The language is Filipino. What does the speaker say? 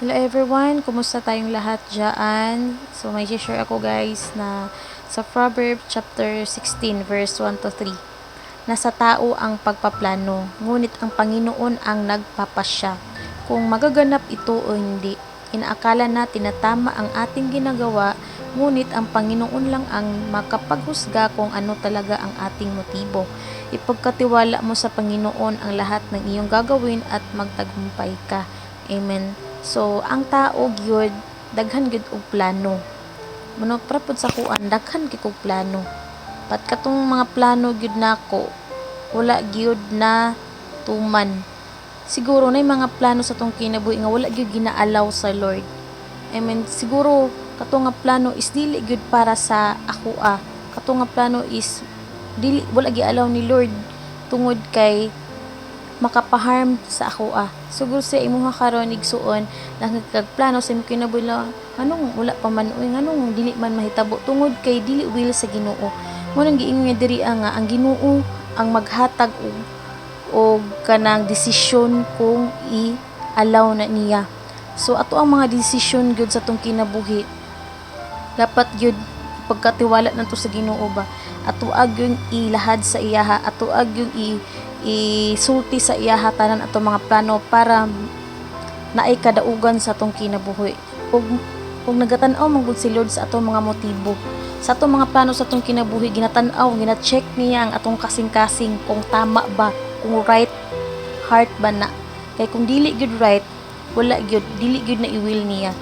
Hello everyone, kumusta tayong lahat dyan? So may share ako guys na sa Proverbs chapter 16 verse 1 to 3. Nasa tao ang pagpaplano, ngunit ang Panginoon ang nagpapasya. Kung magaganap ito o hindi, inaakala natin na tama ang ating ginagawa, ngunit ang Panginoon lang ang makapaghusga kung ano talaga ang ating motibo. Ipagkatiwala mo sa Panginoon ang lahat ng iyong gagawin at magtagumpay ka. Amen. So, ang tao gyud daghan gyud og plano. Mano prapod sa kuan daghan gyud og plano. Pat katong mga plano gyud nako wala gyud na tuman. Siguro nay mga plano sa tong kinabuhi nga wala gyud ginaalaw sa Lord. I mean, siguro kato nga plano is dili gyud para sa ako. Kato nga plano is dili wala gialaw ni Lord tungod kay makapaharm sa ako. Siguro sa imuha karon igsuon lang nagplano sa imong kinabuhi nganong wala pa man uy nganong dili man mahitabo tungod kay dili will sa Ginoo. Mo nang giingon diri nga ang Ginoo ang maghatag og kanang desisyon kung i-allow na niya. So ato ang mga desisyon gyud sa tong kinabuhi dapat gyud pagkatiwala nanto sa Ginoo ba. Ato gyud ilahad sa iyaha, ato gyud isulti sa iyaha tanan ato mga plano para naay kadaugan sa atong kinabuhi. Ug nagatan-aw man gud si Lord sa atong mga motibo. Sa atong mga plano sa atong kinabuhi ginatan-aw, gina-check niya ang atong kasing-kasing kung tama ba, kung right heart ba na. Kay kung dili gyud right, wala gyud dili gyud na i-will niya.